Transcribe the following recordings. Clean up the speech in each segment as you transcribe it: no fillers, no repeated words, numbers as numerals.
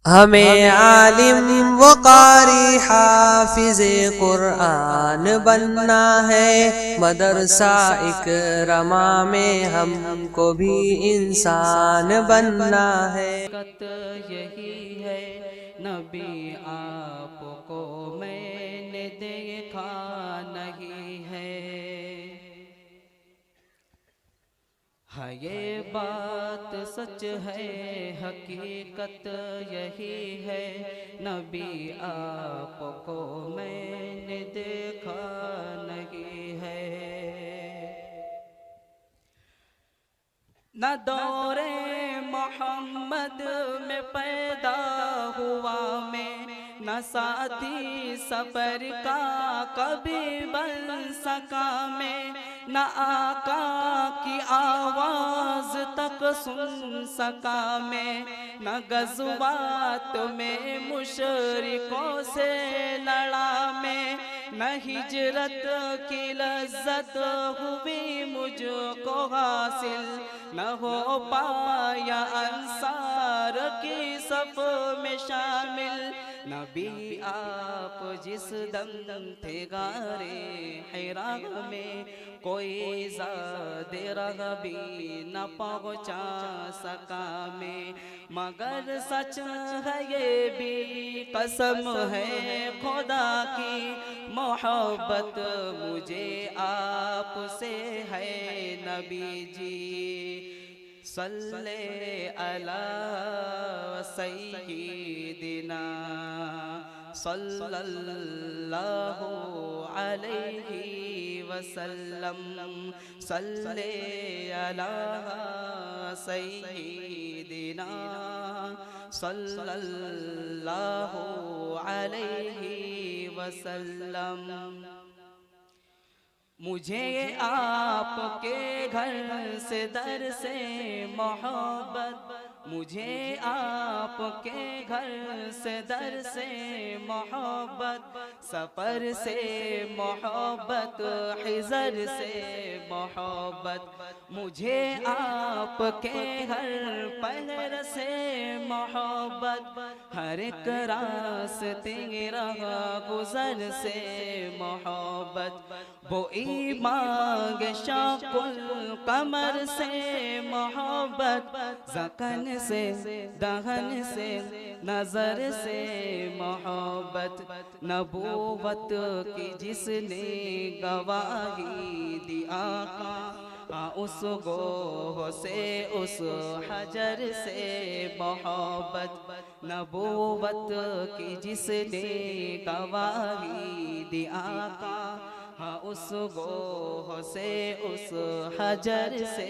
हमें आलिम व कारी हाफिज़े कुरान बनना है। मदरसा इकरमा में हमको भी इंसान बनना है। यही है नबी आपको मैंने देखा नहीं है। हाँ ये बात सच है, हकीकत यही है नबी आपको मैंने देखा नहीं है। न दौरे मोहम्मद में पैदा हुआ मैं, न साथी सफर का कभी बन सका मैं, न आका की आवाज तक सुन सका मैं, न गज़वात में मुशरिकों से लड़ा मैं, न हिजरत की लज्जत हुई मुझको हासिल, न हो पाया अंसार की सफ में शामिल। नबी आप जिस दम थे गारे हिरा में, कोई ज़ादे रह भी न पहुँचा सका मैं, मगर सच है ये भी कसम है खुदा की, मोहब्बत मुझे आपसे है नबी जी। सल्ले अला सय्यिदिना सल्लल्लाहु अलैहि वसल्लम, सल्ले अला सय्यिदिना सल्लल्लाहु अलैहि वसल्लम। मुझे आपके घर से दर से मोहब्बत, मुझे आपके घर से दर से मोहब्बत, सफ़र से मोहब्बत, हिजर से मोहब्बत, मुझे आपके हर पहर से मोहब्बत, हर एक रास्ते रहा गुजर से मोहब्बत, वो मांग शाकुल कमर से मोहब्बत, ज़कन से दहन से नजर से मोहब्बत, नबूवत की जिसने गवाही दी आका, उस गोह से उस हजर से मोहब्बत, नबूवत की जिसने गवाही दी आका, हाँ उस गोह से उस हजर से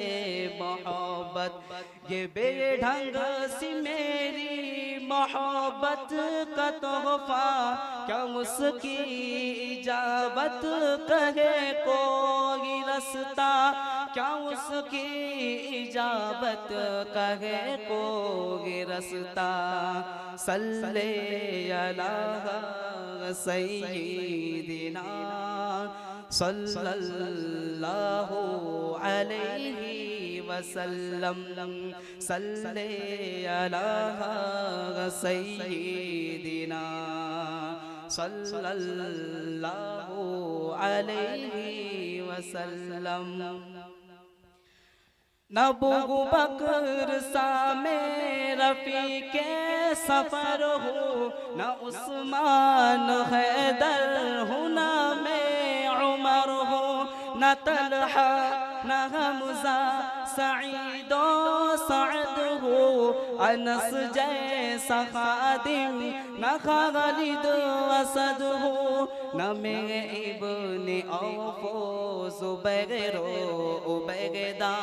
मोहब्बत। ये बेढंग सी मेरी मोहब्बत का तोहफा, क्या उसकी इजाबत कहे कोई रस्ता, क्या उसकी इजाबत कहे कोई रस्ता। सल्ले अला सय्यिदिना सल्लल्लाहु अलैहि वसल्लम, सल्ले अला सय्यिदिना सल्लल्लाहु अलैहि वसल्लम। न अबू बकर सा में रफ़ीक़े सफ़र हूँ, न उस्मान हैदर हूँ, न मैं उमर हूँ, न तलहा न हमज़ा सईद सअद हूँ, अनस जैसा खादिम न खालिद असद हूँ, न मैं इब्ने औफ ज़ुबैर उबैदा,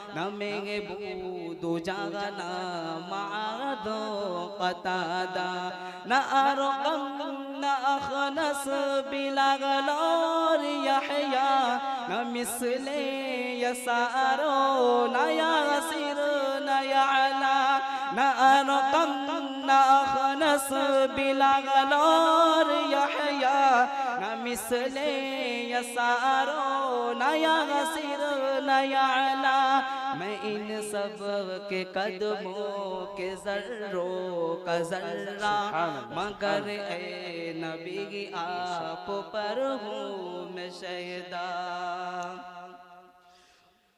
न मैं बूदू जागना मादो क़तादा, न अरक़म न अख़नस बिलाल और यहया, न मिस्ले यसारो न यासिर न यअला, न अरक़म न अख़नस बिलाल और यहया, न मिस्ले यसारो न यासिर न यअला, मैं इन सब के कदमों के ज़र्रों का ज़र्रा, मगर ए नबी आप पर हूँ मैं शैदा।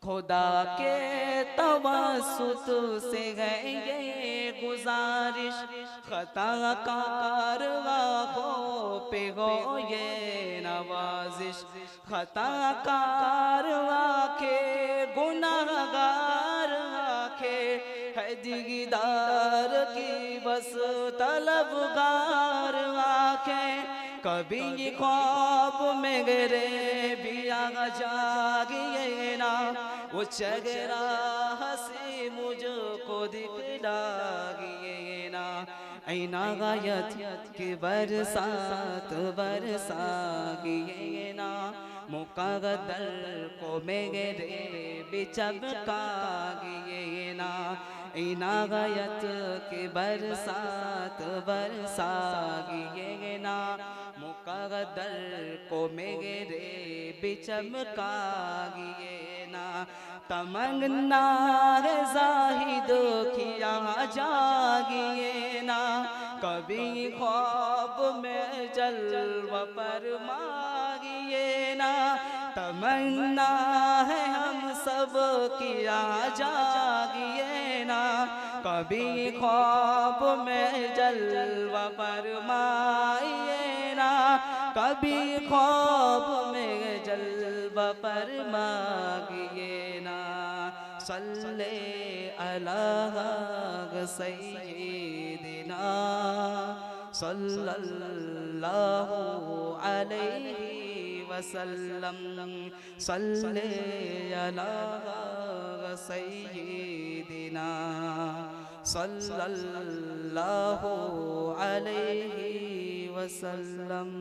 खुदा के तवस्सुत से है ये गुजारिश, खता कारवां पे हो ये नवाजिश, खता कारवां के गुनाहगार आखे है दिगदार की बस तलबगार आखे। कभी ख्वाब में गिरे भी आगा जागिए ना, वो चेहरा हंसी मुझको दिखलागिए ना। ऐना गायत की बरसात बरसागिए ना, मुक़द्दर को मेरे बिचमकागिए ना। ऐना गायत की बरसात बरसागिए ना, मुक़द्दर को मेरे बिचमकागिए ना। तमन्ना है ज़ाहिद की यहाँ जागिए ना, कभी ख्वाब में जलवा फरमाइए ना। तमन्ना है हम सब की यहाँ जागिए ना, कभी ख्वाब में जलवा फरमाइए ना, कभी ख्वाब में जलवा फरमाइए ना। सल्ले अला सय्यिदिना सल्लल्लाहु अलैहि वसल्लम, सल्ले अला सय्यिदिना सल्लल्लाहु अलैहि वसल्लम।